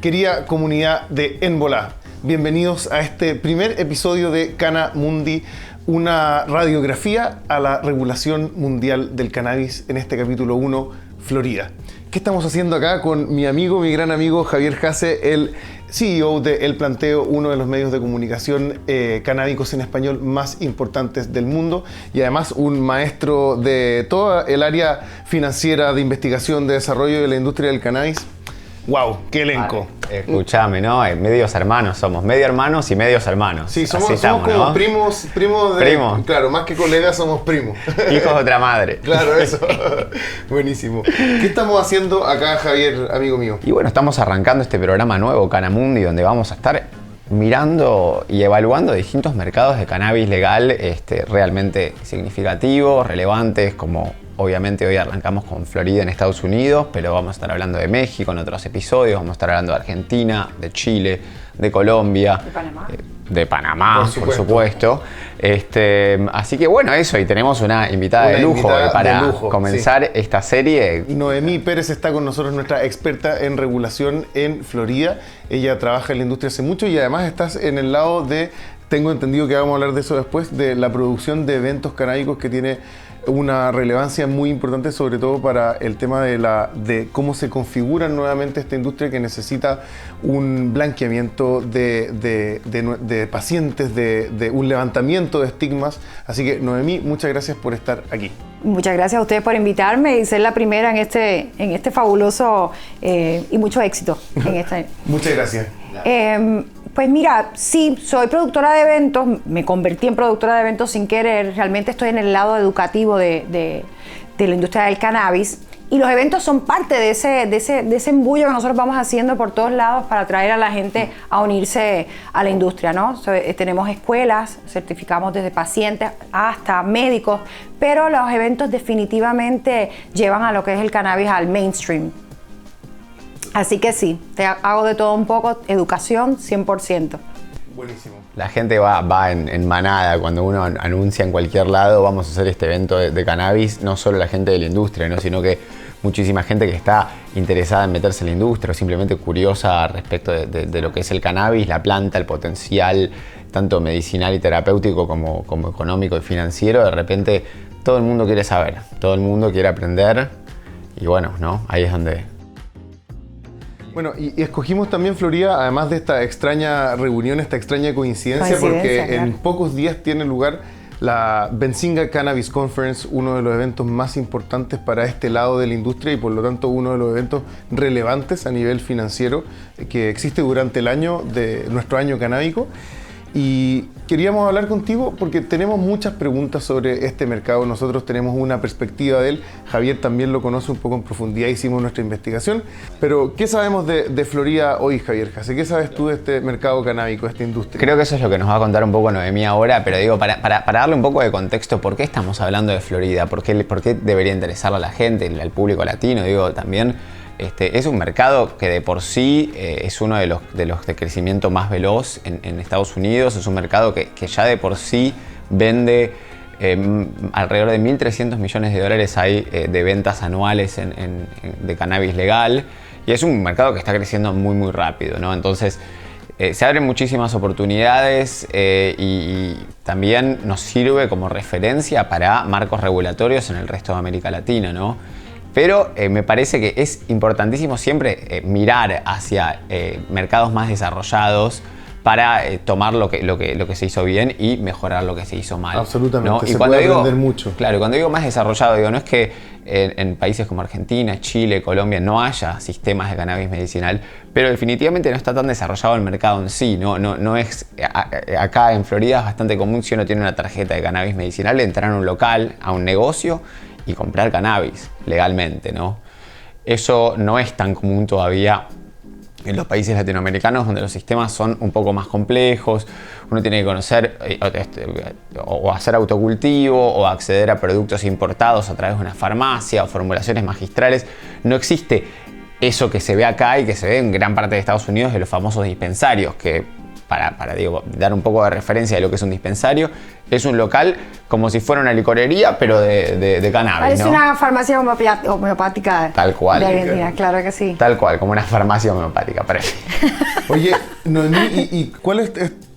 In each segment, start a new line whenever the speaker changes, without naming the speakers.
Querida comunidad de En Volá, bienvenidos a este primer episodio de Cana Mundi, una radiografía a la regulación mundial del cannabis, en este capítulo 1, Florida. ¿Qué estamos haciendo acá con mi amigo, mi gran amigo Javier Jase, el CEO de El Planteo, uno de los medios de comunicación canábicos en español más importantes del mundo, y además un maestro de toda el área financiera, de investigación, de desarrollo de la industria del cannabis? ¡Wow! ¡Qué elenco!
Vale, escuchame, ¿no? Medios hermanos somos, medio hermanos y medios hermanos.
Sí, somos como, ¿no? primos de...
Primos.
Claro, más que colegas somos primos.
Hijos de otra madre.
Claro, eso. Buenísimo. ¿Qué estamos haciendo acá, Javier, amigo mío?
Y bueno, estamos arrancando este programa nuevo, Cana Mundi, donde vamos a estar mirando y evaluando distintos mercados de cannabis legal realmente significativos, relevantes, como obviamente hoy arrancamos con Florida en Estados Unidos, pero vamos a estar hablando de México en otros episodios, vamos a estar hablando de Argentina, de Chile, de Colombia, de Panamá, por supuesto. Así que bueno, eso, y tenemos una invitada de lujo para comenzar esta serie.
Noemí Pérez está con nosotros, nuestra experta en regulación en Florida. Ella trabaja en la industria hace mucho y además estás en el lado de, tengo entendido que vamos a hablar de eso después, de la producción de eventos canábicos, que tiene una relevancia muy importante, sobre todo para el tema de cómo se configura nuevamente esta industria, que necesita un blanqueamiento de pacientes, de un levantamiento de estigmas. Así que, Noemí, muchas gracias por estar aquí.
Muchas gracias a ustedes por invitarme y ser la primera en este fabuloso y mucho éxito en esta.
Muchas gracias.
Pues mira, sí, soy productora de eventos, me convertí en productora de eventos sin querer, realmente estoy en el lado educativo de la industria del cannabis, y los eventos son parte de ese embullo que nosotros vamos haciendo por todos lados para atraer a la gente a unirse a la industria, ¿no? Tenemos escuelas, certificamos desde pacientes hasta médicos, pero los eventos definitivamente llevan a lo que es el cannabis al mainstream. Así que sí, te hago de todo un poco, educación 100%.
Buenísimo.
La gente va en manada cuando uno anuncia en cualquier lado vamos a hacer este evento de cannabis, no solo la gente de la industria, ¿no? Sino que muchísima gente que está interesada en meterse en la industria o simplemente curiosa respecto de lo que es el cannabis, la planta, el potencial tanto medicinal y terapéutico como económico y financiero. De repente todo el mundo quiere saber, todo el mundo quiere aprender, y bueno, ¿no? Ahí es donde...
Bueno, y escogimos también Florida, además de esta extraña reunión, esta extraña coincidencia, porque claro, en pocos días tiene lugar la Benzinga Cannabis Conference, uno de los eventos más importantes para este lado de la industria y por lo tanto uno de los eventos relevantes a nivel financiero que existe durante el año de nuestro año canábico. Y queríamos hablar contigo porque tenemos muchas preguntas sobre este mercado. Nosotros tenemos una perspectiva de él. Javier también lo conoce un poco en profundidad, hicimos nuestra investigación. Pero, ¿qué sabemos de Florida hoy, Javier Jase? ¿Qué sabes tú de este mercado canábico, de esta industria?
Creo que eso es lo que nos va a contar un poco Noemí ahora, pero digo, para darle un poco de contexto, ¿por qué estamos hablando de Florida? ¿Por qué debería interesarle a la gente, al público latino? Digo, también... es un mercado que de por sí es uno de los de crecimiento más veloz en Estados Unidos. Es un mercado que ya de por sí vende alrededor de 1.300 millones de dólares hay de ventas anuales de cannabis legal, y es un mercado que está creciendo muy muy rápido, ¿no? Entonces se abren muchísimas oportunidades y también nos sirve como referencia para marcos regulatorios en el resto de América Latina, ¿no? Pero me parece que es importantísimo siempre mirar hacia mercados más desarrollados para tomar lo que se hizo bien y mejorar lo que se hizo mal.
Absolutamente,
¿no?
se puede aprender mucho.
Claro, cuando digo más desarrollado, digo, no es que en países como Argentina, Chile, Colombia no haya sistemas de cannabis medicinal, pero definitivamente no está tan desarrollado el mercado en sí. No es, acá en Florida es bastante común, si uno tiene una tarjeta de cannabis medicinal, entrar a un local, a un negocio y comprar cannabis legalmente, ¿no? Eso no es tan común todavía en los países latinoamericanos, donde los sistemas son un poco más complejos. Uno tiene que conocer o hacer autocultivo o acceder a productos importados a través de una farmacia o formulaciones magistrales. No existe eso que se ve acá y que se ve en gran parte de Estados Unidos, de los famosos dispensarios, que digo, dar un poco de referencia de lo que es un dispensario, es un local como si fuera una licorería, pero de cannabis,
parece
¿no?
una farmacia homeopática.
Tal cual.
De Argentina, claro que sí.
Tal cual, como una farmacia homeopática, parece.
Oye, Noemí, ¿y cuál es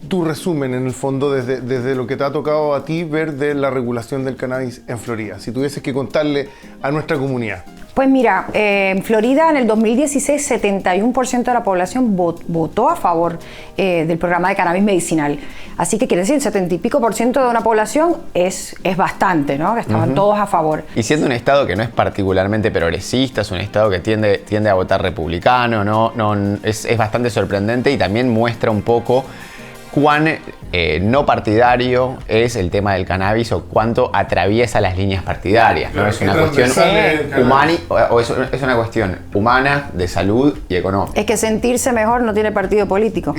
tu resumen en el fondo desde lo que te ha tocado a ti ver de la regulación del cannabis en Florida? Si tuvieses que contarle a nuestra comunidad.
Pues mira, en Florida en el 2016 71% de la población votó a favor del programa de cannabis medicinal. Así que quiere decir, 70 y pico % de una población es bastante, ¿no? Que estaban todos a favor.
Y siendo un estado que no es particularmente progresista, es un estado que tiende a votar republicano, es bastante sorprendente y también muestra un poco cuán no partidario es el tema del cannabis o cuánto atraviesa las líneas partidarias, ¿no? Es una cuestión es una cuestión humana, de salud y económica.
Es que sentirse mejor no tiene partido político.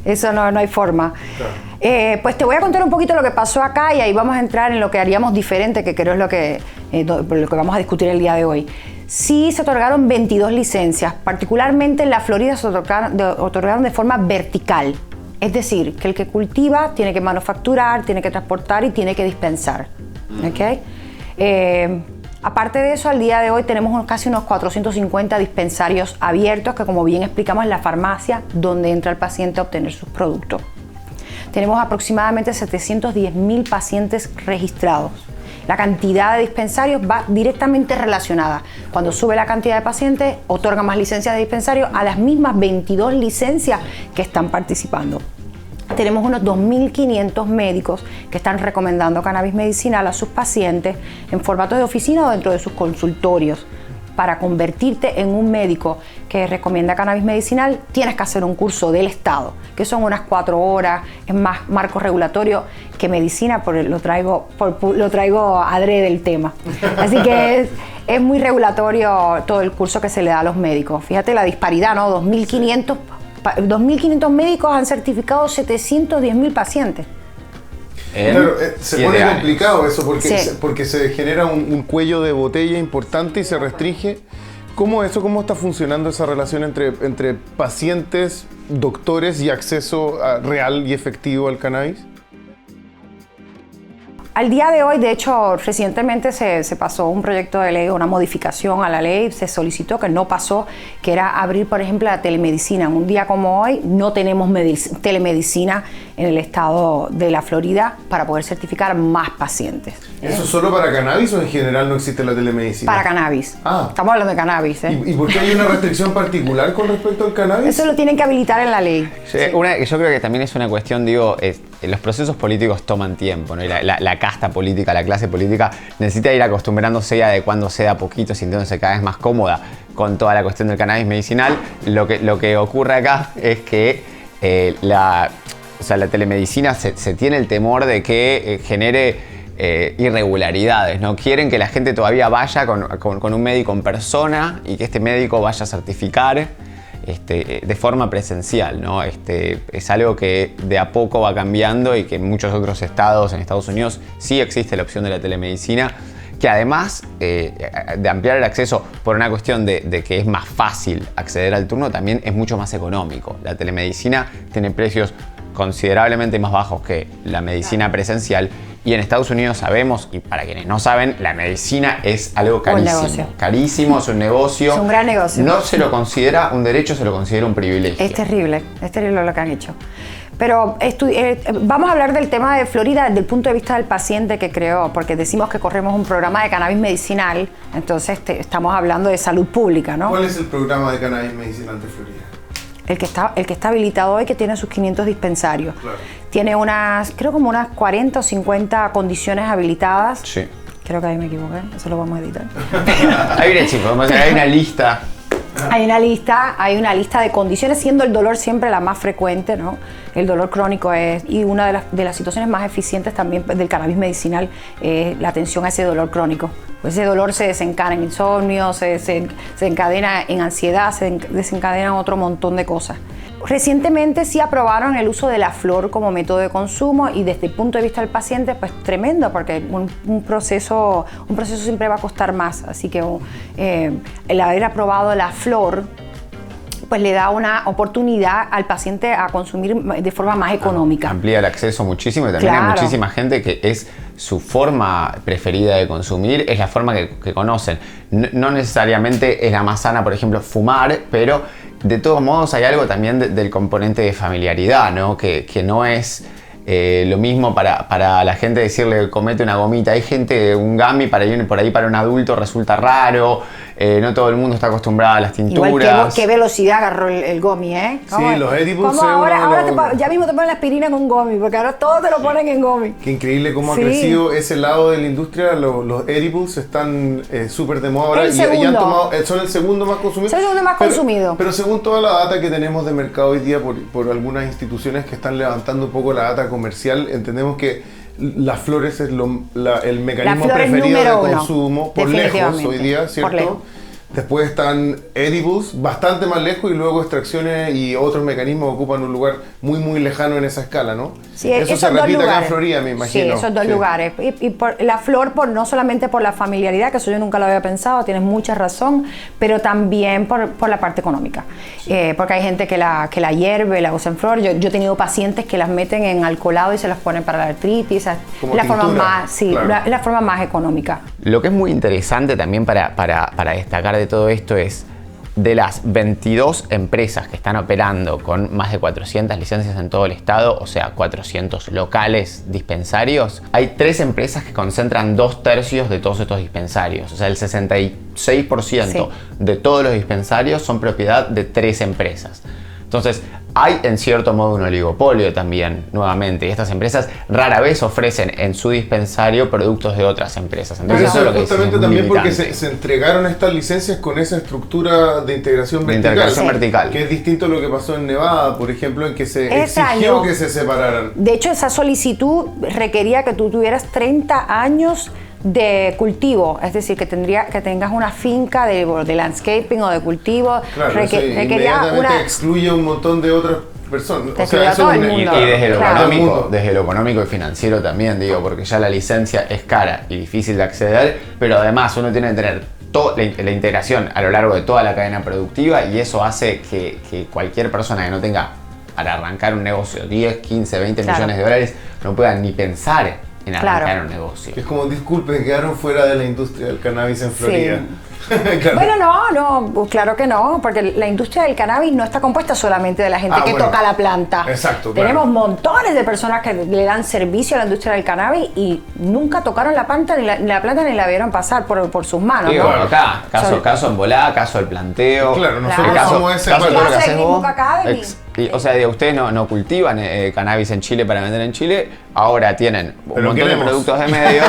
Eso no hay forma. Claro. Pues te voy a contar un poquito lo que pasó acá y ahí vamos a entrar en lo que haríamos diferente, que creo es lo que vamos a discutir el día de hoy. Sí se otorgaron 22 licencias, particularmente en la Florida se otorgaron de forma vertical. Es decir, que el que cultiva tiene que manufacturar, tiene que transportar y tiene que dispensar. ¿Okay? Aparte de eso, al día de hoy tenemos casi unos 450 dispensarios abiertos, que como bien explicamos es la farmacia donde entra el paciente a obtener sus productos. Tenemos aproximadamente 710,000 pacientes registrados. La cantidad de dispensarios va directamente relacionada. Cuando sube la cantidad de pacientes, otorga más licencias de dispensario a las mismas 22 licencias que están participando. Tenemos unos 2.500 médicos que están recomendando cannabis medicinal a sus pacientes en formato de oficina o dentro de sus consultorios. Para convertirte en un médico que recomienda cannabis medicinal, tienes que hacer un curso del Estado, que son unas 4 horas, es más marco regulatorio que medicina, lo traigo adrede del tema. Así que es muy regulatorio todo el curso que se le da a los médicos. Fíjate la disparidad, ¿no? 2.500 médicos han certificado 710,000 pacientes.
Claro, se pone
años.
complicado eso porque se genera un cuello de botella importante y se restringe. ¿Cómo está funcionando esa relación entre pacientes, doctores y acceso real y efectivo al cannabis?
Al día de hoy, de hecho, recientemente se pasó un proyecto de ley, una modificación a la ley, se solicitó que no pasó, que era abrir, por ejemplo, la telemedicina. Un día como hoy no tenemos telemedicina en el estado de la Florida para poder certificar más pacientes.
¿Eso solo para cannabis o en general no existe la telemedicina?
Para cannabis. Estamos hablando de cannabis.
¿Y por qué hay una restricción particular con respecto al cannabis?
Eso lo tienen que habilitar en la ley.
Sí. Yo creo que también es una cuestión, los procesos políticos toman tiempo, ¿no? Y la casta política, la clase política necesita ir acostumbrándose y adecuándose de a poquito, sintiéndose cada vez más cómoda con toda la cuestión del cannabis medicinal. Lo que ocurre acá es que la telemedicina se tiene el temor de que genere irregularidades, ¿no? Quieren que la gente todavía vaya con un médico en persona y que este médico vaya a certificar de forma presencial, ¿no? Es algo que de a poco va cambiando y que en muchos otros estados, en Estados Unidos, sí existe la opción de la telemedicina, que además de ampliar el acceso por una cuestión de que es más fácil acceder al turno, también es mucho más económico. La telemedicina tiene precios considerablemente más bajos que la medicina presencial. Y en Estados Unidos sabemos, y para quienes no saben, la medicina es algo carísimo. Carísimo, es un negocio. Es
un gran negocio.
No se lo considera un derecho, se lo considera un privilegio.
Es terrible lo que han hecho. Pero vamos a hablar del tema de Florida desde el punto de vista del paciente, que creo, porque decimos que corremos un programa de cannabis medicinal, entonces estamos hablando de salud pública, ¿no?
¿Cuál es el programa de cannabis medicinal de Florida?
El que está habilitado hoy, que tiene sus 500 dispensarios. Claro. Tiene creo como unas 40 o 50 condiciones habilitadas.
Sí.
Creo que ahí me equivoqué, eso lo vamos a editar.
Ahí viene, chicos, hay una lista.
Hay una lista de condiciones, siendo el dolor siempre la más frecuente, ¿no? El dolor crónico y una de las situaciones más eficientes también del cannabis medicinal es la atención a ese dolor crónico. Pues ese dolor se desencadena en insomnio, se desencadena en ansiedad, se desencadena en otro montón de cosas. Recientemente sí aprobaron el uso de la flor como método de consumo y desde el punto de vista del paciente, pues tremendo, porque un proceso siempre va a costar más. Así que el haber aprobado la flor pues le da una oportunidad al paciente a consumir de forma más económica.
Amplía el acceso muchísimo y también hay muchísima gente que es su forma preferida de consumir, es la forma que conocen. No necesariamente es la más sana, por ejemplo, fumar, pero de todos modos hay algo también del componente de familiaridad, ¿no? Que no es lo mismo para la gente decirle comete una gomita. Hay gente, un gummy por ahí para un adulto resulta raro, no todo el mundo está acostumbrado a las tinturas.
Igual qué velocidad agarró el gummy, ¿eh?
Sí, los edibles.
Como ahora ya mismo te ponen la aspirina con gummy, porque ahora todos te lo ponen en gummy.
Qué increíble cómo ha crecido ese lado de la industria. Los edibles están súper de moda ahora y han tomado, son el segundo más consumido.
Son el segundo más consumido.
Pero según toda la data que tenemos de mercado hoy día por algunas instituciones que están levantando un poco la data comercial, entendemos que las flores es el mecanismo preferido de consumo por lejos hoy día, ¿cierto? Después están edibles, bastante más lejos, y luego extracciones y otros mecanismos ocupan un lugar muy muy lejano en esa escala, ¿no?
Sí,
eso se repite acá en Florida, me imagino.
Sí, esos dos lugares. Y la flor, no solamente por la familiaridad, que eso yo nunca lo había pensado, tienes mucha razón, pero también por la parte económica. Sí. Porque hay gente que la hierve, la usa en flor. Yo he tenido pacientes que las meten en alcoholado y se las ponen para la artritis. Es la forma más, la forma más económica.
Lo que es muy interesante también para destacar de todo esto es, de las 22 empresas que están operando con más de 400 licencias en todo el estado, o sea, 400 locales dispensarios, hay 3 empresas que concentran 2/3 de todos estos dispensarios. O sea, el 66% de todos los dispensarios son propiedad de 3 empresas. Entonces, hay en cierto modo un oligopolio también, nuevamente, y estas empresas rara vez ofrecen en su dispensario productos de otras empresas.
Entonces, eso es lo que justamente también porque se entregaron estas licencias con esa estructura de integración vertical, que es distinto a lo que pasó en Nevada, por ejemplo, en que se exigió que se separaran.
De hecho, esa solicitud requería que tú tuvieras 30 años de cultivo, es decir, que tengas una finca de landscaping o de cultivo.
Claro, inmediatamente excluye un montón de otras personas.
O sea, todo el mundo.
Y desde lo económico y financiero también, digo, porque ya la licencia es cara y difícil de acceder, pero además uno tiene que tener la integración a lo largo de toda la cadena productiva, y eso hace que cualquier persona que no tenga para arrancar un negocio 10, 15, 20 millones de dólares no pueda ni pensar en arrancar un negocio.
Es como, disculpen, quedaron fuera de la industria del cannabis en Florida. Claro.
Bueno, no, claro que no, porque la industria del cannabis no está compuesta solamente de la gente que toca la planta.
Exacto,
Tenemos montones de personas que le dan servicio a la industria del cannabis y nunca tocaron la planta ni la vieron pasar por sus manos.
Digo, ¿no? Acá, caso en volada, caso del planteo.
Claro, nosotros somos ese
caso que haces vos. O sea, ustedes no cultivan cannabis en Chile para vender en Chile, ahora tienen un montón de productos de medios.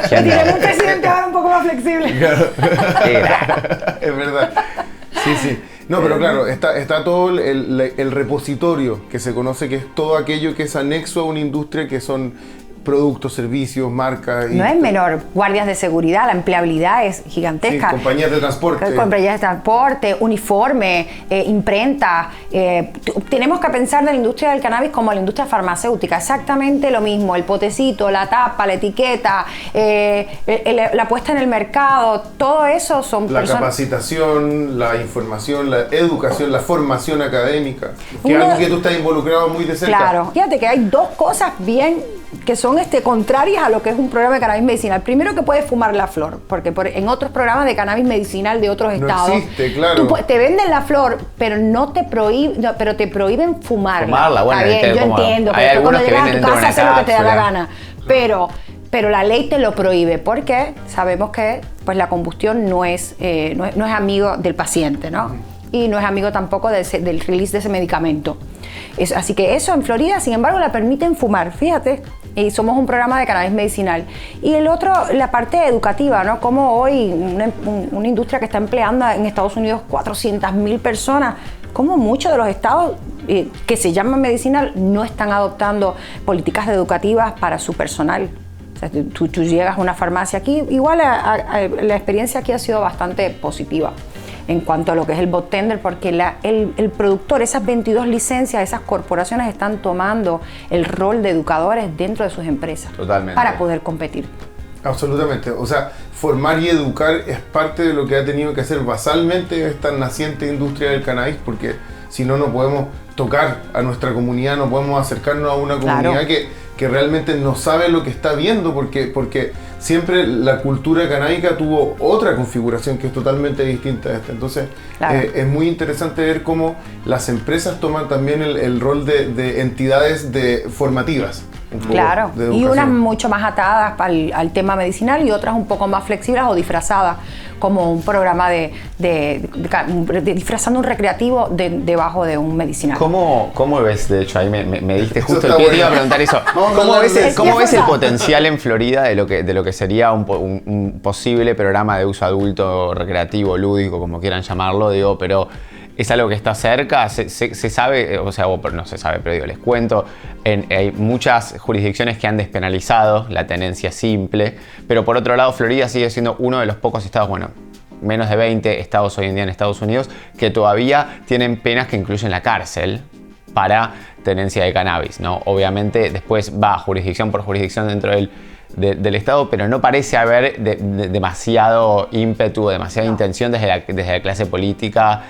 Tienen un presidente ahora un poco más flexible.
Claro. Es verdad. Sí. No, pero claro, está todo el repositorio, que se conoce, que es todo aquello que es anexo a una industria, que son productos, servicios, marcas.
No es menor. Guardias de seguridad, la empleabilidad es gigantesca.
Sí, compañías de transporte.
Uniforme, imprenta. Tenemos que pensar de la industria del cannabis como la industria farmacéutica. Exactamente lo mismo. El potecito, la tapa, la etiqueta, la puesta en el mercado, todo eso son
capacitación, la información, la educación, la formación académica. Que es algo que tú estás involucrado muy de cerca.
Claro. Fíjate que hay dos cosas que son contrarias a lo que es un programa de cannabis medicinal. Primero, que puedes fumar la flor, porque en otros programas de cannabis medicinal de otros estados
existe, claro.
Te venden la flor, pero pero te prohíben fumarla.
Bueno,
está bien, yo entiendo, pero cuando llegas a tu casa haces lo que te da la gana. Pero la ley te lo prohíbe, porque sabemos que pues la combustión no es amigo del paciente, ¿no? Y no es amigo tampoco del release de ese medicamento. Así que eso en Florida, sin embargo, la permiten fumar, fíjate. Y somos un programa de cannabis medicinal. Y el otro, la parte educativa, ¿no? Como hoy una industria que está empleando en Estados Unidos 400,000 personas, como muchos de los estados que se llaman medicinal no están adoptando políticas educativas para su personal. O sea, tú llegas a una farmacia aquí, igual la experiencia aquí ha sido bastante positiva en cuanto a lo que es el bot-tender, porque el productor, esas 22 licencias, esas corporaciones están tomando el rol de educadores dentro de sus empresas.
Totalmente.
Para poder competir.
Absolutamente. O sea, formar y educar es parte de lo que ha tenido que hacer basalmente esta naciente industria del cannabis, porque si no, no podemos tocar a nuestra comunidad, no podemos acercarnos a una comunidad que realmente no sabe lo que está viendo, porque siempre la cultura canábica tuvo otra configuración que es totalmente distinta a esta. Entonces, es muy interesante ver cómo las empresas toman también el rol de entidades formativas.
Claro, y unas mucho más atadas al tema medicinal y otras un poco más flexibles o disfrazadas, como un programa disfrazando un recreativo debajo de un medicinal.
¿Cómo ves? De hecho, ahí me diste justo el pie, te iba a preguntar eso. ¿Cómo ves el potencial en Florida de lo que sería un posible programa de uso adulto, recreativo, lúdico, como quieran llamarlo? Digo, pero ¿es algo que está cerca? ¿Se sabe? O sea, no se sabe, pero digo, les cuento. Hay muchas jurisdicciones que han despenalizado la tenencia simple, pero por otro lado, Florida sigue siendo uno de los pocos estados, bueno, menos de 20 estados hoy en día en Estados Unidos, que todavía tienen penas que incluyen la cárcel para tenencia de cannabis, ¿no? Obviamente, después va jurisdicción por jurisdicción dentro del Estado, pero no parece haber demasiado ímpetu, demasiada intención desde la clase política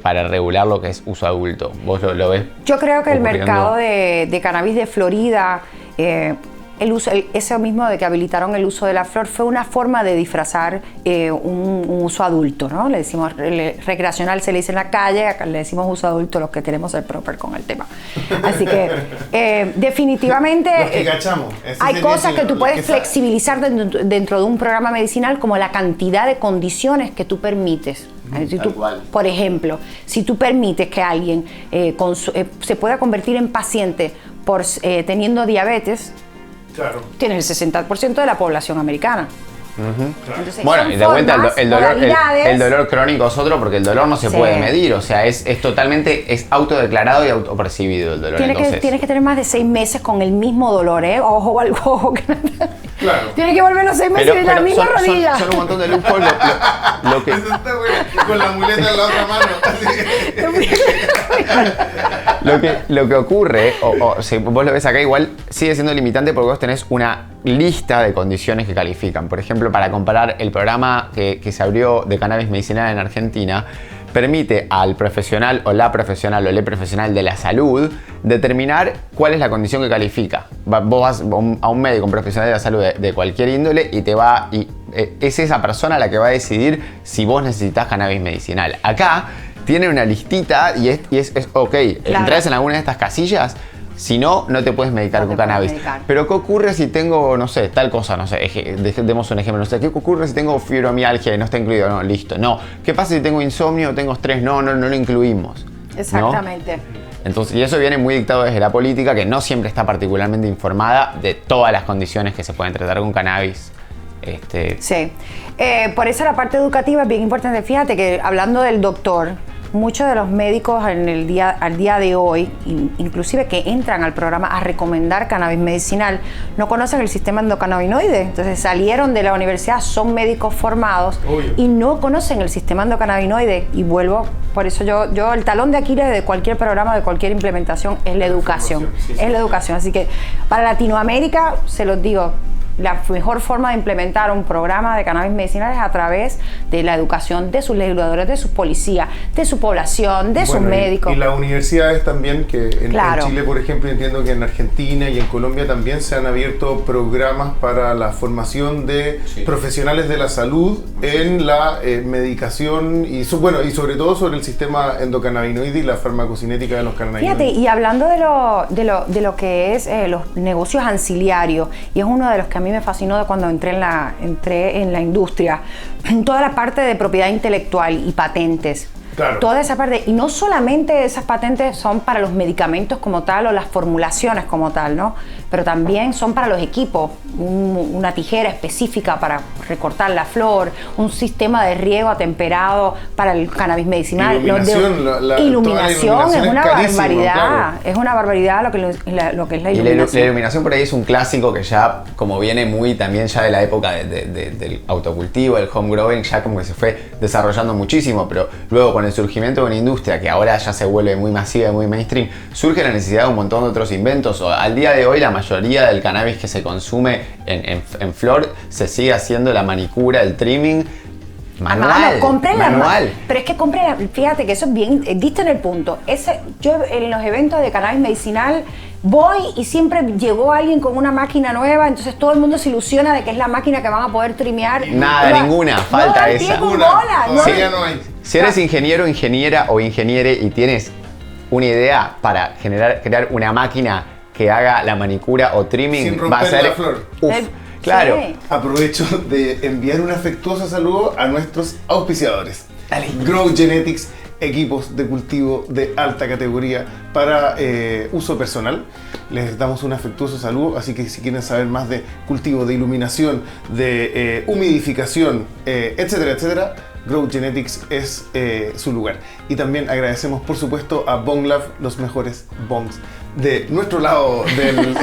para regular lo que es uso adulto. ¿Vos lo ves?
Yo creo que el mercado de cannabis de Florida, eso mismo de que habilitaron el uso de la flor, fue una forma de disfrazar un uso adulto, ¿no? Le decimos recreacional, se le dice en la calle, acá le decimos uso adulto los que queremos el proper con el tema. Así que definitivamente
los que cachamos,
hay cosas que tú puedes flexibilizar dentro de un programa medicinal, como la cantidad de condiciones que tú permites. Si tú, por ejemplo, si tú permites que alguien se pueda convertir en paciente teniendo diabetes,
claro,
tiene el 60% de la población americana.
Entonces, bueno, y de vuelta el dolor crónico es otro, porque el dolor no se puede medir, o sea, es autodeclarado y autopercibido el dolor.
Tienes que tener más de 6 meses con el mismo dolor, ojo.
Claro.
Tienes que volver los 6 meses en la misma rodilla.
Son un montón de lujos lo que...
Eso está bueno, con la muleta en la otra mano.
Lo que ocurre, si vos lo ves acá, igual sigue siendo limitante porque vos tenés una lista de condiciones que califican. Por ejemplo, para comparar, el programa que se abrió de cannabis medicinal en Argentina permite al profesional o la profesional o le profesional de la salud determinar cuál es la condición que califica. Vos vas a un médico, un profesional de la salud de cualquier índole y es esa persona la que va a decidir si vos necesitas cannabis medicinal. Acá tiene una listita y es ok, entras en alguna de estas casillas. Si no, no te puedes medicar con cannabis. Pero ¿qué ocurre si tengo, no sé, tal cosa? No sé, demos un ejemplo. No sé, ¿qué ocurre si tengo fibromialgia y no está incluido? No, listo, no. ¿Qué pasa si tengo insomnio o tengo estrés? No lo incluimos.
Exactamente.
¿No? Entonces, y eso viene muy dictado desde la política, que no siempre está particularmente informada de todas las condiciones que se pueden tratar con cannabis.
Sí. Por eso la parte educativa es bien importante. Fíjate que hablando del doctor, muchos de los médicos al día de hoy, inclusive que entran al programa a recomendar cannabis medicinal, no conocen el sistema endocannabinoide. Entonces salieron de la universidad, son médicos formados y no conocen el sistema endocannabinoide. Y vuelvo, por eso yo el talón de Aquiles de cualquier programa, de cualquier implementación es la educación. Es la educación. Así que para Latinoamérica, se los digo, la mejor forma de implementar un programa de cannabis medicinal es a través de la educación de sus legisladores, de sus policías, de su población, de sus médicos.
Y las universidades también, que en Chile, por ejemplo, entiendo que en Argentina y en Colombia también se han abierto programas para la formación de profesionales de la salud en la medicación y sobre todo sobre el sistema endocannabinoide y la farmacocinética de los cannabinoides.
Fíjate, y hablando de lo que es los negocios ancillarios, y es uno de los que a mí me fascinó de cuando entré en la industria, toda la parte de propiedad intelectual y patentes.
Claro.
Toda esa parte, y no solamente esas patentes son para los medicamentos como tal o las formulaciones como tal, ¿no? Pero también son para los equipos, una tijera específica para recortar la flor, un sistema de riego atemperado para el cannabis medicinal. Iluminación es una barbaridad, claro. Es una barbaridad lo que es la iluminación.
La iluminación por ahí es un clásico que ya, como viene muy también ya de la época del autocultivo, del home growing, ya como que se fue desarrollando muchísimo, pero luego con con el surgimiento de una industria que ahora ya se vuelve muy masiva y muy mainstream, surge la necesidad de un montón de otros inventos. Al día de hoy la mayoría del cannabis que se consume en flor se sigue haciendo la manicura, el trimming manual.
Manual. Pero es que fíjate que eso es bien, diste en el punto. Yo en los eventos de cannabis medicinal voy y siempre llegó alguien con una máquina nueva, entonces todo el mundo se ilusiona de que es la máquina que van a poder trimear.
Ninguna, falta esa. Si eres
Ah.
ingeniero, ingeniera o ingeniere y tienes una idea para crear una máquina que haga la manicura o trimming,
Sin
va a ser
la flor.
Claro.
Sí.
Aprovecho de enviar un afectuoso saludo a nuestros auspiciadores.
Dale.
Grow Genetics, equipos de cultivo de alta categoría para uso personal. Les damos un afectuoso saludo, así que si quieren saber más de cultivo, de iluminación, de humidificación, etcétera, etcétera, Grow Genetics es su lugar. Y también agradecemos, por supuesto, a Bong Lab, los mejores bongs de nuestro lado del...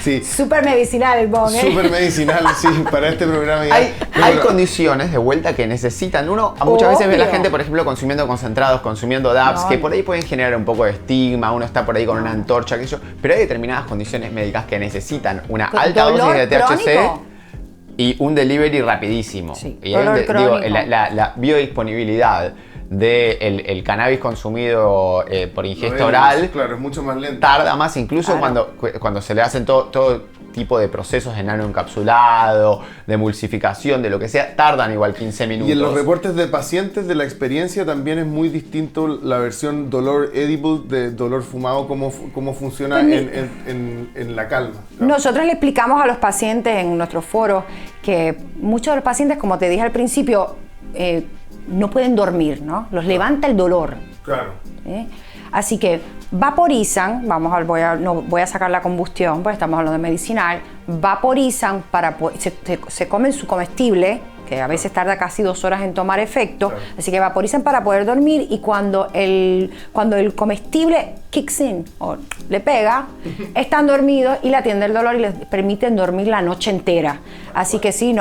sí.
Súper medicinal el bong,
Súper medicinal, sí, para este programa.
Hay condiciones de vuelta que necesitan. Muchas veces ve a la gente, por ejemplo, consumiendo concentrados, consumiendo dabs, que por ahí pueden generar un poco de estigma, uno está por ahí con una antorcha, qué sé yo, pero hay determinadas condiciones médicas que necesitan una alta dosis de THC
crónico.
y un delivery rapidísimo.
Sí,
y
dolor crónico.
la biodisponibilidad del cannabis consumido por ingesta oral,
claro, es mucho más lento.
tarda más, incluso cuando se le hacen todo tipo de procesos de nanoencapsulado, de emulsificación, de lo que sea, tardan igual 15 minutos.
Y en los reportes de pacientes de la experiencia también es muy distinto la versión dolor edible de dolor fumado, cómo funciona en la calma. ¿No?
Nosotros le explicamos a los pacientes en nuestros foros que muchos de los pacientes, como te dije al principio, no pueden dormir, ¿no? Los levanta el dolor.
Claro.
Así que vaporizan, voy a sacar la combustión, porque estamos hablando de medicinal, vaporizan se comen su comestible, que a veces tarda casi 2 horas en tomar efecto,
Claro.
así que vaporizan para poder dormir y cuando el comestible kicks in o le pega, están dormidos y le atiende el dolor y les permiten dormir la noche entera. Así que sí,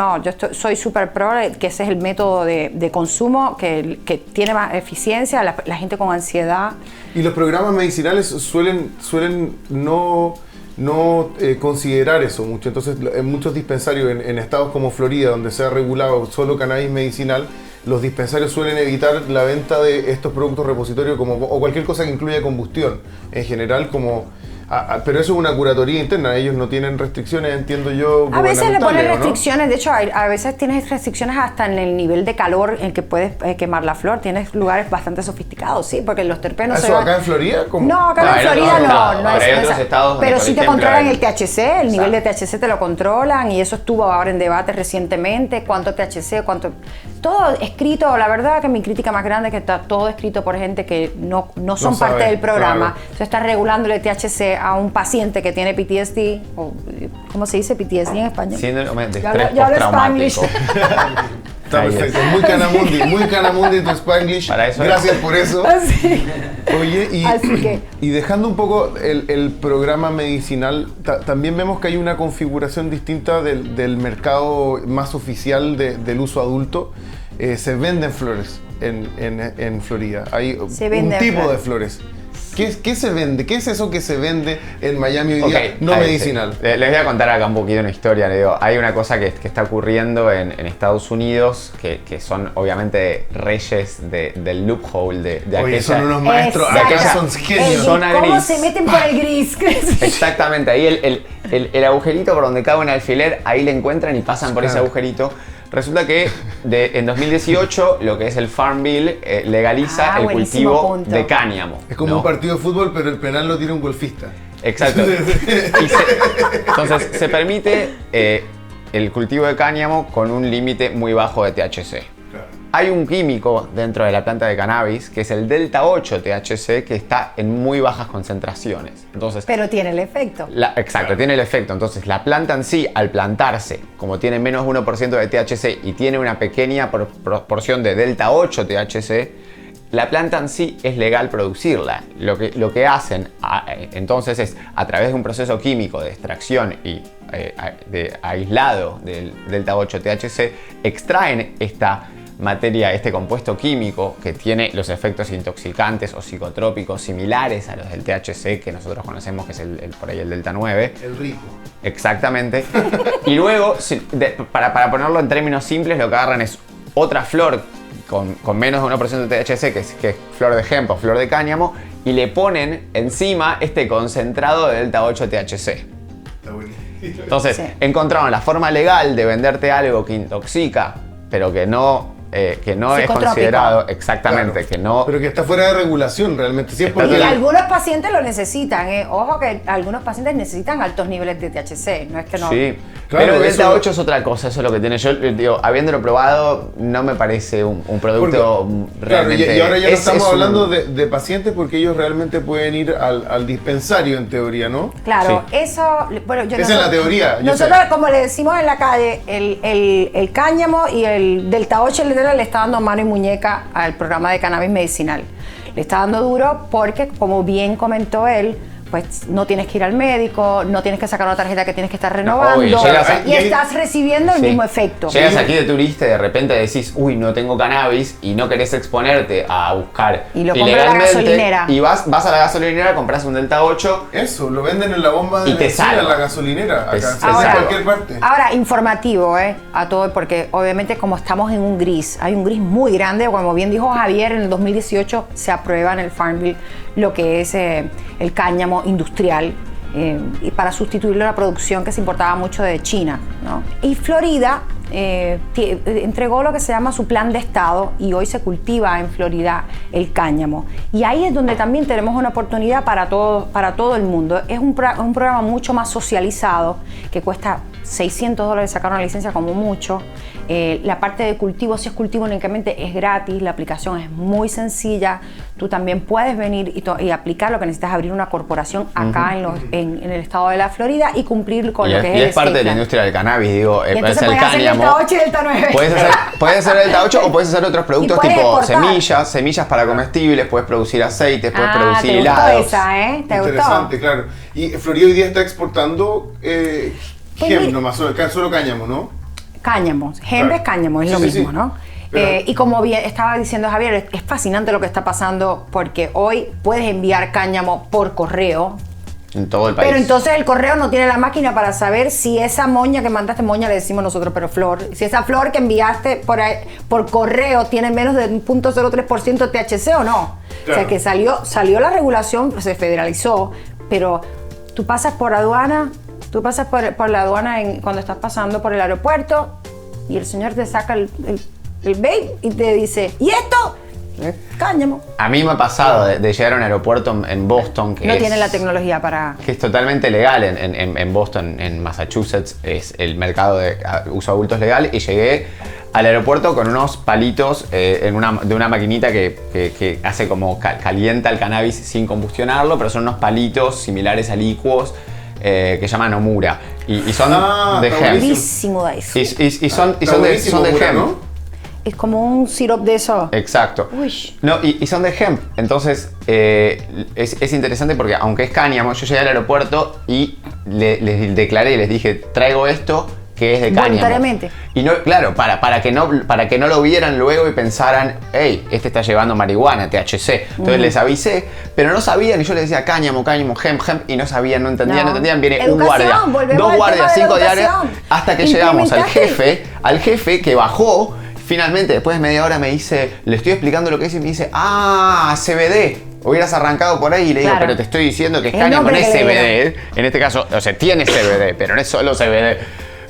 soy súper pro que ese es el método de consumo que tiene más eficiencia, la gente con ansiedad.
Y los programas medicinales suelen no considerar eso mucho. Entonces, en muchos dispensarios en estados como Florida, donde se ha regulado solo cannabis medicinal, los dispensarios suelen evitar la venta de estos productos repositorios o cualquier cosa que incluya combustión. En general, pero eso es una curatoría interna, ellos no tienen restricciones, entiendo yo.
A veces le ponen
¿no?
restricciones, de hecho a veces tienes restricciones hasta en el nivel de calor en que puedes quemar la flor, tienes lugares bastante sofisticados, sí, porque los terpenos...
¿Eso acá en Florida? ¿Cómo?
No, acá en Florida no
hay
es
otros estados donde,
pero
por
sí te
ejemplo,
controlan
hay-
el THC, el nivel de THC te lo controlan y eso estuvo ahora en debate recientemente, cuánto THC, todo escrito, la verdad que mi crítica más grande es que está todo escrito por gente que no son
No
parte
sabe,
del programa.
claro.
Se está regulando el THC a un paciente que tiene PTSD, o ¿cómo se dice PTSD en español?
Síndrome de
Ya
estrés
hablo
postraumático.
Está
Ahí
perfecto, muy canamundi tu Spanglish.
Para eso
Gracias por eso.
Así.
Oye,
Así que-
y dejando un poco el programa medicinal, también vemos que hay una configuración distinta del mercado más oficial del uso adulto. Se venden flores en Florida. Hay
Se
un
venden
tipo
flores.
de flores. ¿Qué se vende? ¿Qué es eso que se vende en Miami hoy día
Ok,
no
ahí
medicinal?
sí. Les voy a contar acá un poquito una historia. Le digo, hay una cosa que está ocurriendo en Estados Unidos que son obviamente reyes del loophole de
Oye,
aquella...
son unos maestros.
Exacto.
Acá son genios.
Zona
¿Cómo
gris.
se meten por el gris?
Exactamente, ahí el agujerito por donde cabe un alfiler, ahí le encuentran y pasan por ese
Claro.
agujerito. Resulta que en 2018 lo que es el Farm Bill legaliza el
buenísimo
cultivo
punto.
de cáñamo.
Es como
¿no?
un partido de fútbol, pero el penal lo tiene un golfista.
Exacto. Entonces se permite el cultivo de cáñamo con un límite muy bajo de THC.
Claro.
Hay un químico dentro de la planta de cannabis que es el delta 8 THC que está en muy bajas concentraciones. Entonces,
Pero tiene el efecto.
exacto, tiene el efecto. Entonces, la planta en sí, al plantarse, como tiene menos 1% de THC y tiene una pequeña proporción de delta 8 THC, la planta en sí es legal producirla. Lo que hacen entonces es, a través de un proceso químico de extracción y de aislado del delta 8 THC, extraen esta materia, este compuesto químico que tiene los efectos intoxicantes o psicotrópicos similares a los del THC que nosotros conocemos, que es por ahí el Delta 9.
El rico.
Exactamente. Y luego, para ponerlo en términos simples, lo que agarran es otra flor con menos de 1% de THC, que es flor de hemp o flor de cáñamo, y le ponen encima este concentrado de Delta 8 THC.
Está buenísimo.
Entonces, encontraron la forma legal de venderte algo que intoxica, pero que no es considerado exactamente,
claro,
que no...
Pero que está fuera de regulación realmente. Sí, es porque
Y algunos pacientes lo necesitan, ojo que algunos pacientes necesitan altos niveles de THC, no es que no...
Sí,
claro,
pero el Delta
eso...
8 es otra cosa, eso es lo que tiene. Yo digo, habiéndolo probado, no me parece un producto
porque,
realmente...
Claro, y ahora ya no estamos hablando de pacientes porque ellos realmente pueden ir al dispensario en teoría, ¿no?
Claro,
Sí.
eso... Bueno,
Esa es la teoría.
Nosotros, como le decimos en la calle, el cáñamo y el Delta 8 le está dando mano y muñeca al programa de cannabis medicinal. Le está dando duro porque, como bien comentó él, pues no tienes que ir al médico, no tienes que sacar una tarjeta que tienes que estar renovando,
obvio,
y estás recibiendo el mismo efecto.
Llegas aquí de turista y de repente decís, uy, no tengo cannabis y no querés exponerte a buscar
y lo compras a la gasolinera.
Y vas a la gasolinera, compras un Delta 8.
Eso, lo venden en la bomba de
y te
benzina,
salva.
en la gasolinera, acá,
Ahora,
en cualquier parte.
Ahora, informativo, a todo, porque obviamente como estamos en un gris, hay un gris muy grande, como bien dijo Javier, en el 2018 se aprueba en el Farm Bill lo que es el cáñamo industrial, y para sustituirlo a la producción que se importaba mucho de China, ¿no? Y Florida entregó lo que se llama su plan de estado y hoy se cultiva en Florida el cáñamo. Y ahí es donde también tenemos una oportunidad para todo el mundo. Es un programa mucho más socializado que cuesta $600 sacar una licencia como mucho. La parte de cultivo, si es cultivo únicamente, es gratis, la aplicación es muy sencilla. Tú también puedes venir y aplicar. Lo que necesitas es abrir una corporación acá en el estado de la Florida y cumplir con lo que es el
es parte de la
plan.
industria del cannabis, digo,
Y
puede
entonces
ser el
puedes hacer
cáñamo.
Delta 8 y Delta 9.
Puedes hacer el Delta 8 o puedes hacer otros productos
puedes
tipo
exportar.
semillas para comestibles, puedes producir aceites, puedes producir
te
helados.
gustó esa, ¿Te gustó?
Interesante, claro. Y Florida hoy día está exportando hemp nomás, solo cáñamo, ¿no?
Cáñamo, hemp
Claro.
es cáñamo, es
Sí,
lo
sí,
mismo,
sí.
¿no?
Pero-
Y como bien estaba diciendo Javier, es fascinante lo que está pasando porque hoy puedes enviar cáñamo por correo,
En todo el país.
pero entonces el correo no tiene la máquina para saber si esa moña que mandaste, moña le decimos nosotros, pero flor, si esa flor que enviaste por correo tiene menos de 0.03% THC o no.
Claro.
O sea que salió la regulación, se federalizó, pero tú pasas por aduana, por la aduana cuando estás pasando por el aeropuerto y el señor te saca el vape y te dice, ¿y esto? Cáñamo.
A mí me ha pasado de llegar a un aeropuerto en Boston que
No tiene la tecnología para...
que es totalmente legal en Boston, en Massachusetts, es el mercado de uso adultos legal, y llegué al aeropuerto con unos palitos de una maquinita que hace como calienta el cannabis sin combustionarlo, pero son unos palitos similares a licuos que llaman Omura y son de
está
hemp.
Buenísimo de eso.
Y son
Está buenísimo,
de
Omura,
hemp.
¿no?
Es como un sirope de eso.
Exacto.
Uy.
No, y son de hemp. Entonces, es interesante porque aunque es cáñamo, yo llegué al aeropuerto y les declaré y les dije, traigo esto que es de cáñamo.
Voluntariamente.
Y no, claro, para que no lo vieran luego y pensaran, hey, este está llevando marihuana, THC. Entonces les avisé, pero no sabían, y yo les decía cáñamo, hemp, y no sabían, no entendían. Viene
Educación,
un guardia,
volvemos
dos
al
guardias,
tema de
5
la
diarias,
educación.
hasta que llegamos
Implementaste.
al jefe que bajó. Finalmente, después de media hora me dice, le estoy explicando lo que es y me dice, CBD. Hubieras arrancado por ahí y le digo,
Claro.
pero te estoy diciendo que es
El
cáñamo, no
nombre
es
que le
CBD. En este caso, o sea, tiene CBD, pero no es solo CBD.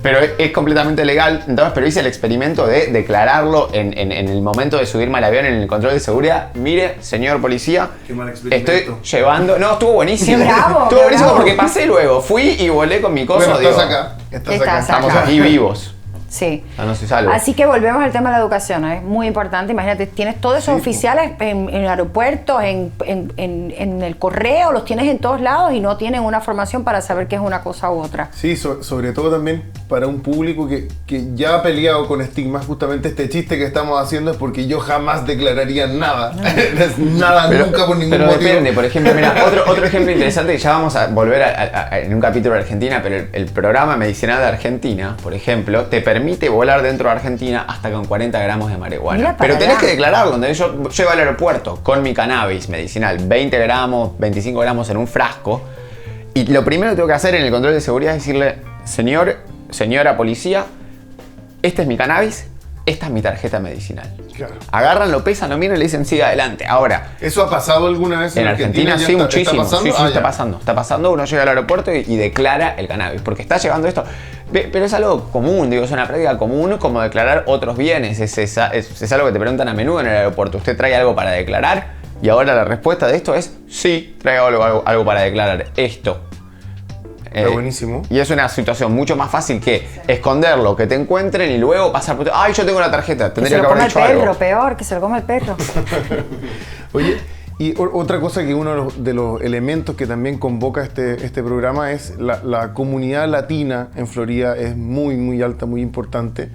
Pero es completamente legal. Entonces, pero hice el experimento de declararlo en el momento de subirme al avión en el control de seguridad. Mire, señor policía,
Qué mal experimento.
estoy llevando... No, estuvo buenísimo.
Qué bravo,
Estuvo
qué
buenísimo
bravo.
porque pasé luego. Fui y volé con mi cosa.
Bueno, estás acá.
Estás
Estamos
acá.
aquí vivos.
Sí.
Sanos y salvos.
Así que volvemos al tema de la educación, es muy importante. Imagínate, tienes todos esos oficiales en aeropuertos, en el correo, los tienes en todos lados y no tienen una formación para saber qué es una cosa u otra.
Sí, sobre todo también para un público que ya ha peleado con estigmas. Justamente este chiste que estamos haciendo es porque yo jamás declararía nada. Nada, pero, nunca por ningún motivo.
Depende, por ejemplo, mira, otro ejemplo interesante, que ya vamos a volver en un capítulo de Argentina, pero el programa medicinal de Argentina, por ejemplo, te permite volar dentro de Argentina hasta con 40 gramos de marihuana. Pero tenés que declararlo. Cuando yo llego al aeropuerto con mi cannabis medicinal, 20 gramos, 25 gramos en un frasco, y lo primero que tengo que hacer en el control de seguridad es decirle: señora policía, este es mi cannabis, esta es mi tarjeta medicinal. Claro. Agarran, lo pesan, lo miran y le dicen siga adelante. Ahora,
¿eso ha pasado alguna vez en Argentina?
Sí, muchísimo. ¿Está pasando? Está pasando. Uno llega al aeropuerto y declara el cannabis, porque está llegando esto. Pero es algo común, digo, es una práctica común como declarar otros bienes. Es algo que te preguntan a menudo en el aeropuerto. ¿Usted trae algo para declarar? Y ahora la respuesta de esto es: sí, traigo algo para declarar. Esto.
Está buenísimo.
Y es una situación mucho más fácil que esconderlo, que te encuentren y luego pasar por... ¡Ay, yo tengo una tarjeta! Tendría que haber hecho algo.
Que se lo come el perro, peor, que se lo come el perro.
Oye, y otra cosa que uno de los elementos que también convoca este programa es la comunidad latina en Florida. Es muy, muy alta, muy importante.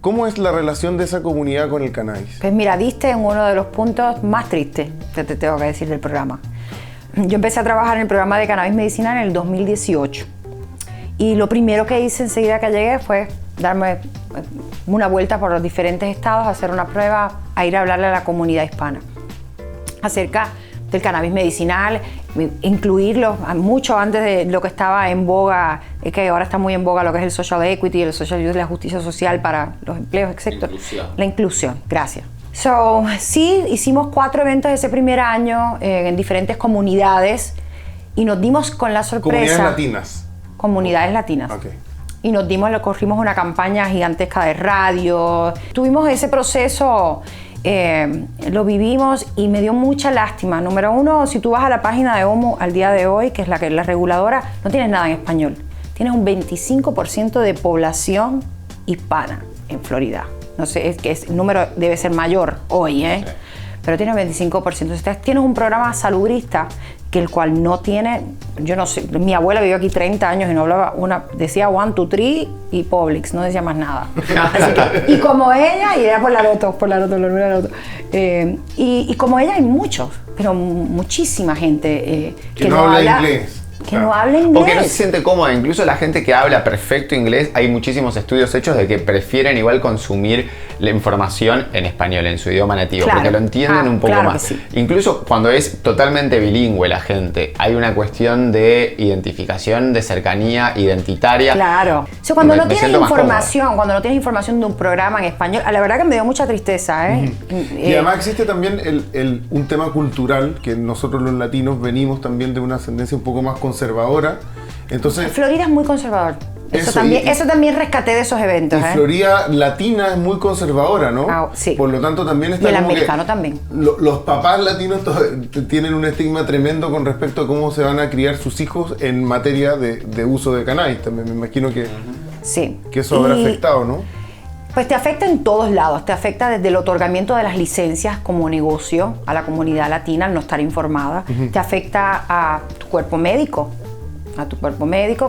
¿Cómo es la relación de esa comunidad con el cannabis?
Pues mira, diste en uno de los puntos más tristes que te tengo que decir del programa. Yo empecé a trabajar en el programa de cannabis medicinal en el 2018 y lo primero que hice enseguida que llegué fue darme una vuelta por los diferentes estados, hacer una prueba, a ir a hablarle a la comunidad hispana acerca del cannabis medicinal, incluirlo mucho antes de lo que estaba en boga, que ahora está muy en boga lo que es el social equity, el social justice, la justicia social para los empleos, etc. La inclusión, gracias. Sí, hicimos 4 eventos ese primer año en diferentes comunidades y nos dimos con la sorpresa...
¿Comunidades latinas?
Comunidades latinas.
Okay.
Y corrimos una campaña gigantesca de radio. Tuvimos ese proceso, lo vivimos y me dio mucha lástima. Número uno, si tú vas a la página de OMO al día de hoy, que es la reguladora, no tienes nada en español. Tienes un 25% de población hispana en Florida. No sé, es que el número debe ser mayor hoy, ¿eh? Sí. Pero tiene 25%. Entonces tienes un programa salubrista que el cual no tiene, yo no sé, mi abuela vivió aquí 30 años y no hablaba decía 1, 2, 3 y Publix, no decía más nada. Así que, y como ella, y era por la Loto. Y como ella hay muchos, pero muchísima gente
que no habla inglés.
Que no habla inglés.
O que no se siente cómoda. Incluso la gente que habla perfecto inglés, hay muchísimos estudios hechos de que prefieren igual consumir la información en español, en su idioma nativo, porque lo entienden un poco más. Sí. Incluso cuando es totalmente bilingüe la gente, hay una cuestión de identificación, de cercanía identitaria.
Claro. O sea, cuando no tienes información de un programa en español, la verdad que me dio mucha tristeza, ¿eh?
Y además existe también un tema cultural, que nosotros los latinos venimos también de una ascendencia un poco más conservadora. Entonces,
Florida es muy conservador. Eso también rescaté de esos eventos.
Y Florida latina es muy conservadora, ¿no?
Sí.
Por lo tanto, también está
y el
como
americano también.
Los papás latinos tienen un estigma tremendo con respecto a cómo se van a criar sus hijos en materia de uso de cannabis. También me imagino que eso habrá afectado, ¿no?
Pues te afecta en todos lados. Te afecta desde el otorgamiento de las licencias como negocio a la comunidad latina al no estar informada. Te afecta a tu cuerpo médico.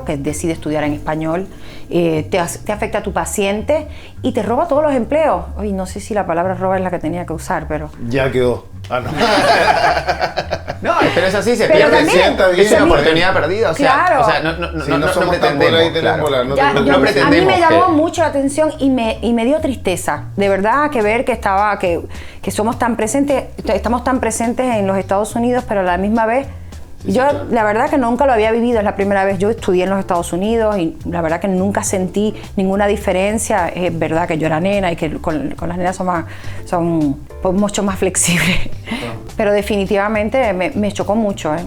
Que decide estudiar en español, te afecta a tu paciente y te roba todos los empleos. Oye, no sé si la palabra roba es la que tenía que usar, pero...
Ya quedó. No.
No, pero es así, se pierde. Es una oportunidad perdida. O sea,
claro.
No pretendemos.
A mí me llamó mucho la atención y me dio tristeza. De verdad, que ver que somos tan presentes, estamos tan presentes en los Estados Unidos, pero a la misma vez... Yo la verdad que nunca lo había vivido, es la primera vez. Yo estudié en los Estados Unidos y la verdad que nunca sentí ninguna diferencia. Es verdad que yo era nena y que con las nenas son mucho más flexibles. Pero definitivamente me chocó mucho, ¿eh?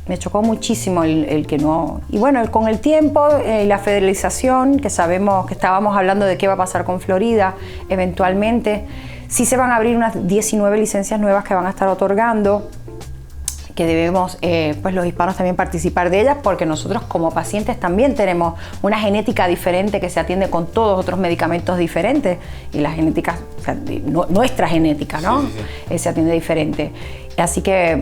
Me chocó muchísimo el que no... Y bueno, con el tiempo y la federalización, que sabemos que estábamos hablando de qué va a pasar con Florida, eventualmente sí se van a abrir unas 19 licencias nuevas que van a estar otorgando, que debemos, pues los hispanos también participar de ellas, porque nosotros como pacientes también tenemos una genética diferente que se atiende con todos otros medicamentos diferentes, y la genética, o sea, nuestra genética, ¿no? Se atiende diferente. Así que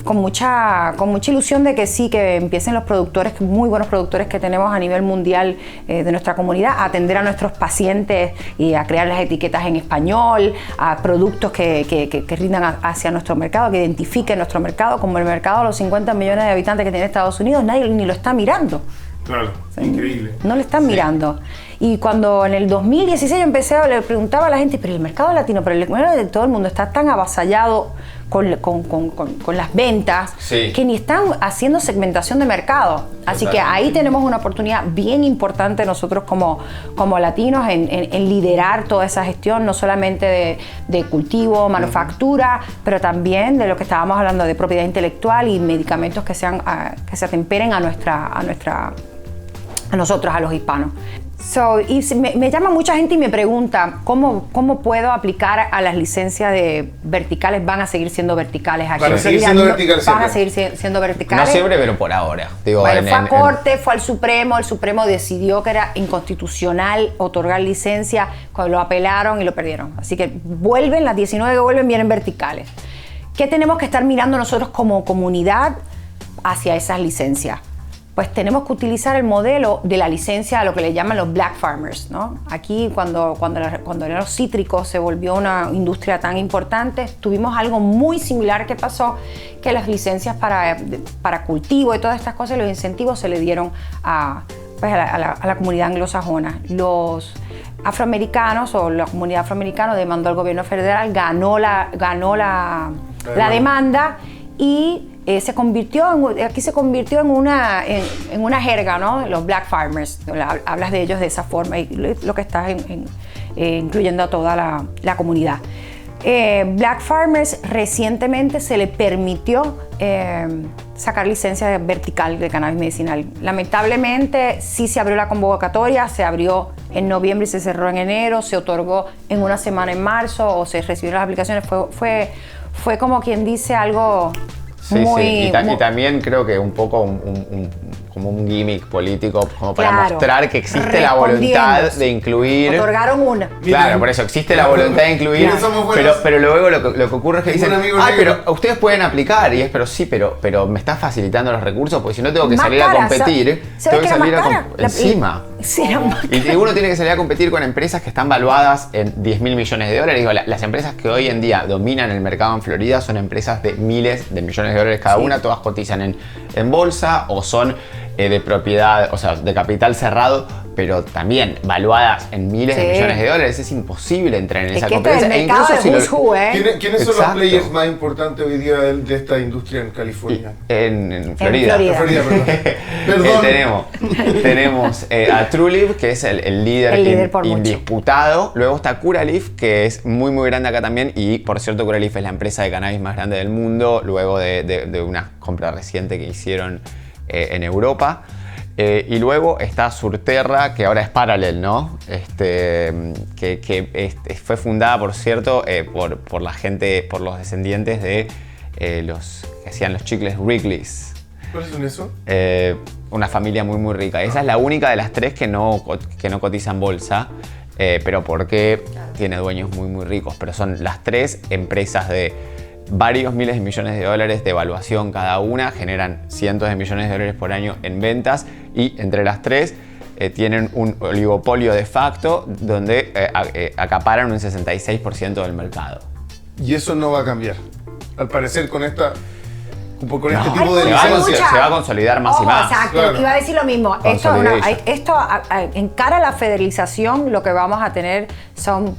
con mucha ilusión de que sí, que empiecen los productores, muy buenos productores que tenemos a nivel mundial de nuestra comunidad, a atender a nuestros pacientes y a crear las etiquetas en español, a productos que rindan hacia nuestro mercado, que identifiquen nuestro mercado como el mercado de los 50 millones de habitantes que tiene Estados Unidos. Nadie ni lo está mirando.
Claro, increíble.
No lo están mirando. Y cuando en el 2016 yo empecé, le preguntaba a la gente, pero el mercado latino, pero el mercado de todo el mundo está tan avasallado con las ventas, que ni están haciendo segmentación de mercado. Así que ahí tenemos una oportunidad bien importante nosotros como latinos en liderar toda esa gestión, no solamente de cultivo, manufactura, pero también de lo que estábamos hablando de propiedad intelectual y medicamentos que se atemperen a nosotros, a los hispanos. Y me llama mucha gente y me pregunta ¿cómo puedo aplicar a las licencias de verticales? ¿Van a seguir siendo verticales aquí?
Van a seguir siendo verticales.
¿Van a seguir siendo verticales?
No siempre, pero por ahora. Digo,
bueno, fue a corte, fue al Supremo. El Supremo decidió que era inconstitucional otorgar licencia. Cuando lo apelaron y lo perdieron. Así que vuelven, las 19 que vuelven vienen verticales. ¿Qué tenemos que estar mirando nosotros como comunidad hacia esas licencias? Pues tenemos que utilizar el modelo de la licencia a lo que le llaman los black farmers, ¿no? Aquí cuando los cítricos se volvió una industria tan importante, tuvimos algo muy similar que pasó, que las licencias para cultivo y todas estas cosas, los incentivos se le dieron a la comunidad anglosajona. Los afroamericanos o la comunidad afroamericana demandó al gobierno federal, ganó la demanda y aquí se convirtió en una jerga, ¿no? Los black farmers, hablas de ellos de esa forma y lo que estás incluyendo a toda la comunidad. Black farmers recientemente se le permitió sacar licencia vertical de cannabis medicinal. Lamentablemente sí se abrió la convocatoria, se abrió en noviembre y se cerró en enero, se otorgó en una semana en marzo o se recibieron las aplicaciones. Fue como quien dice algo...
Y también creo que un poco como un gimmick político, como para mostrar que existe la voluntad de incluir.
Otorgaron una.
Claro, por eso existe la voluntad de incluir, pero luego lo que ocurre es que dicen, pero ustedes pueden aplicar, y es, pero me estás facilitando los recursos, porque si no tengo que salir a competir, tengo que salir encima. Y uno tiene que salir a competir con empresas que están valuadas en 10.000 millones de dólares. Digo, las empresas que hoy en día dominan el mercado en Florida son empresas de miles de millones de dólares cada una, todas cotizan en bolsa o son de propiedad, o sea, de capital cerrado, pero también valuadas en miles de millones de dólares. Es imposible entrar en esa competencia.
Es incluso
¿Quiénes son los players más importantes hoy día de esta industria en California?
En Florida.
En Florida, perdón.
Tenemos a Trulieve, que es el líder indisputado. Luego está Curaleaf, que es muy muy grande acá también. Y por cierto, Curaleaf es la empresa de cannabis más grande del mundo, luego de una compra reciente que hicieron en Europa. Y luego está Surterra, que ahora es Parallel, ¿no? Que fue fundada, por cierto, por la gente, por los descendientes de los que hacían los chicles Wrigley's.
¿Cuáles son eso?
Una familia muy muy rica. Esa es la única de las tres que no cotiza en bolsa, pero porque tiene dueños muy muy ricos. Pero son las tres empresas de varios miles de millones de dólares de evaluación cada una, generan cientos de millones de dólares por año en ventas y entre las tres tienen un oligopolio de facto donde acaparan un 66% del mercado.
Y eso no va a cambiar, al parecer con este tipo de
licencias. Se va a consolidar más y más.
Exacto, claro. Iba a decir lo mismo. Esto encara la federalización, lo que vamos a tener son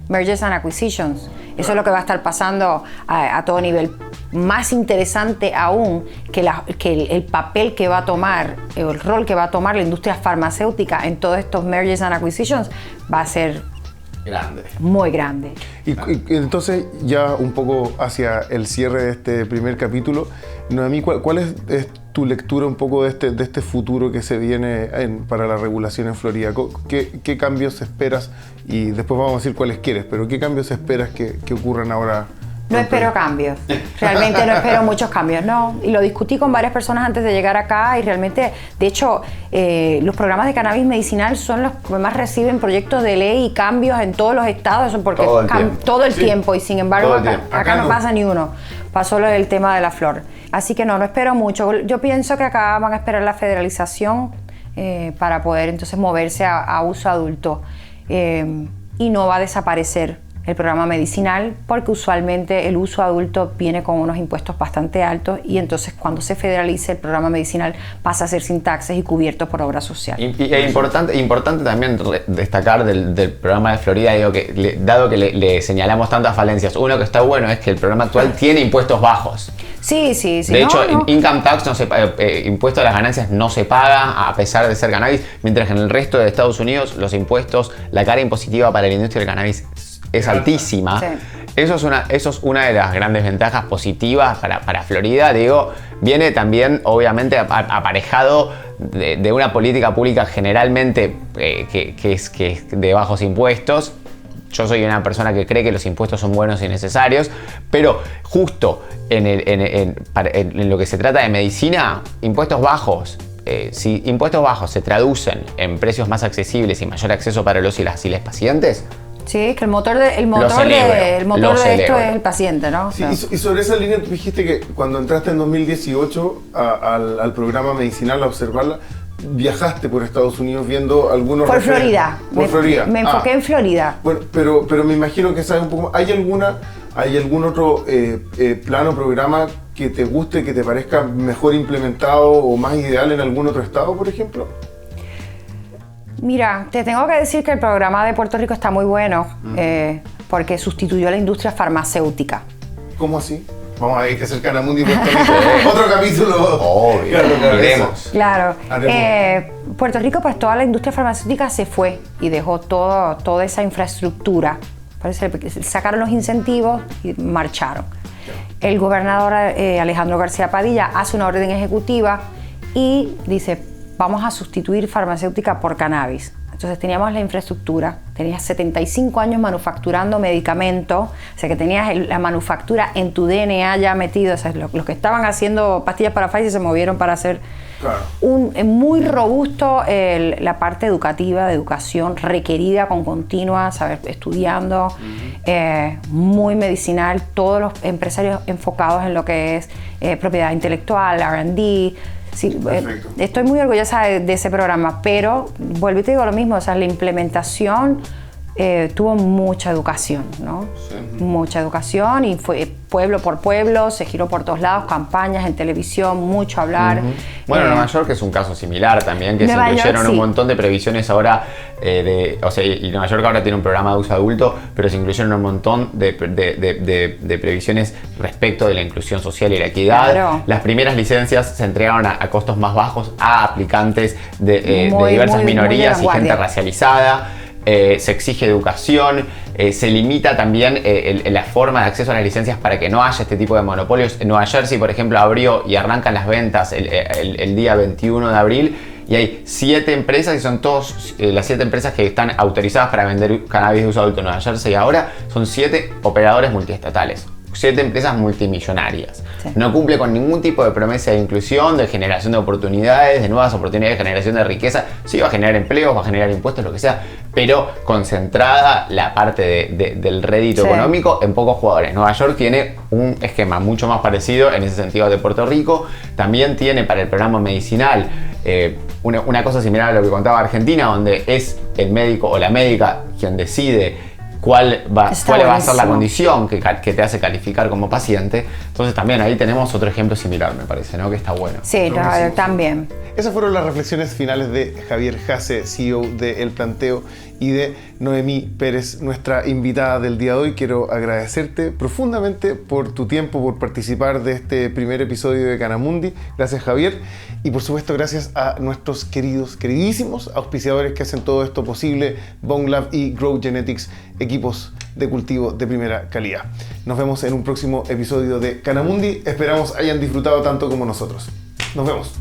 mergers and acquisitions. Eso es lo que va a estar pasando a todo nivel. Más interesante aún que el papel que va a tomar, el rol que va a tomar la industria farmacéutica en todos estos mergers and acquisitions va a ser
grande.
Muy grande.
Y entonces, ya un poco hacia el cierre de este primer capítulo, Noemí, ¿cuál es tu lectura un poco de este futuro que se viene para la regulación en Florida? ¿Qué cambios esperas? Y después vamos a decir cuáles quieres, pero ¿qué cambios esperas que ocurran ahora?
No espero cambios, realmente no espero muchos cambios, no. Y lo discutí con varias personas antes de llegar acá y realmente, de hecho, los programas de cannabis medicinal son los que más reciben proyectos de ley y cambios en todos los estados, porque todo el tiempo y sin embargo acá no pasa ni uno. pasó lo del tema de la flor. Así que no espero mucho. Yo pienso que acá van a esperar la federalización para poder entonces moverse a uso adulto. Y no va a desaparecer el programa medicinal, porque usualmente el uso adulto viene con unos impuestos bastante altos, y entonces cuando se federalice el programa medicinal pasa a ser sin taxes y cubierto por obra social.
Y es importante también destacar del programa de Florida, digo, dado que le señalamos tantas falencias, uno que está bueno es que el programa actual tiene impuestos bajos.
Sí.
De hecho, income tax, impuesto a las ganancias no se paga a pesar de ser cannabis, mientras que en el resto de Estados Unidos los impuestos, la carga impositiva para la industria del cannabis es altísima. Sí. Eso es una de las grandes ventajas positivas para Florida. Digo, viene también obviamente aparejado de una política pública generalmente que es de bajos impuestos. Yo soy una persona que cree que los impuestos son buenos y necesarios, pero justo en lo que se trata de medicina, impuestos bajos. Si impuestos bajos se traducen en precios más accesibles y mayor acceso para los y las pacientes.
Sí, que el motor de esto es el paciente, ¿no?
Sí, y sobre esa línea tú dijiste que cuando entraste en 2018 al programa medicinal a observarla, viajaste por Estados Unidos viendo algunos...
Por Florida.
Florida.
Me enfoqué en Florida.
Bueno, pero me imagino que sabes un poco más. ¿Hay algún otro plan o programa que te guste, que te parezca mejor implementado o más ideal en algún otro estado, por ejemplo?
Mira, te tengo que decir que el programa de Puerto Rico está muy bueno porque sustituyó a la industria farmacéutica.
¿Cómo así? Vamos a ver que hacer Canamundi Puerto Rico. Otro capítulo.
Obvio.
Claro. Puerto Rico, pues toda la industria farmacéutica se fue y dejó toda esa infraestructura. Sacaron los incentivos y marcharon. El gobernador Alejandro García Padilla hace una orden ejecutiva y dice: vamos a sustituir farmacéutica por cannabis. Entonces teníamos la infraestructura, tenías 75 años manufacturando medicamentos, o sea que tenías la manufactura en tu DNA ya metido. O sea, los que estaban haciendo pastillas para Pfizer se movieron para hacer muy robusto la parte educativa, de educación requerida con continua, saber, estudiando, muy medicinal, todos los empresarios enfocados en lo que es propiedad intelectual, R&D. Sí, estoy muy orgullosa de ese programa, pero vuelvo y te digo lo mismo, o sea, la implementación tuvo mucha educación, ¿no? Sí. Mucha educación, y fue pueblo por pueblo, se giró por todos lados, campañas en televisión, mucho hablar.
Bueno, Nueva York es un caso similar también, que se incluyeron un montón de previsiones ahora, y Nueva York ahora tiene un programa de uso adulto, pero se incluyeron un montón de previsiones respecto de la inclusión social y la equidad. Claro. Las primeras licencias se entregaron a costos más bajos a aplicantes de diversas minorías y gente racializada. Se exige educación, se limita también la forma de acceso a las licencias para que no haya este tipo de monopolios. En Nueva Jersey, por ejemplo, abrió y arrancan las ventas el día 21 de abril, y hay 7 empresas, y son todas las 7 empresas que están autorizadas para vender cannabis de uso adulto en Nueva Jersey. Ahora son 7 operadores multiestatales, 7 empresas multimillonarias. Sí. No cumple con ningún tipo de promesa de inclusión, de generación de oportunidades, de nuevas oportunidades, de generación de riqueza. Sí, va a generar empleos, va a generar impuestos, lo que sea, pero concentrada la parte del rédito económico en pocos jugadores. Nueva York tiene un esquema mucho más parecido en ese sentido de Puerto Rico. También tiene para el programa medicinal una cosa similar a lo que contaba Argentina, donde es el médico o la médica quien decide cuál va a ser la condición que te hace calificar como paciente. Entonces también ahí tenemos otro ejemplo similar, me parece, ¿no? Que está bueno.
Sí, también.
Esas fueron las reflexiones finales de Javier Hasse, CEO de El Planteo, y de Noemí Pérez, nuestra invitada del día de hoy. Quiero agradecerte profundamente por tu tiempo, por participar de este primer episodio de Canamundi. Gracias, Javier. Y por supuesto, gracias a nuestros queridísimos auspiciadores que hacen todo esto posible: Bone Lab y Grow Genetics, equipos de cultivo de primera calidad. Nos vemos en un próximo episodio de Canamundi. Esperamos hayan disfrutado tanto como nosotros. Nos vemos.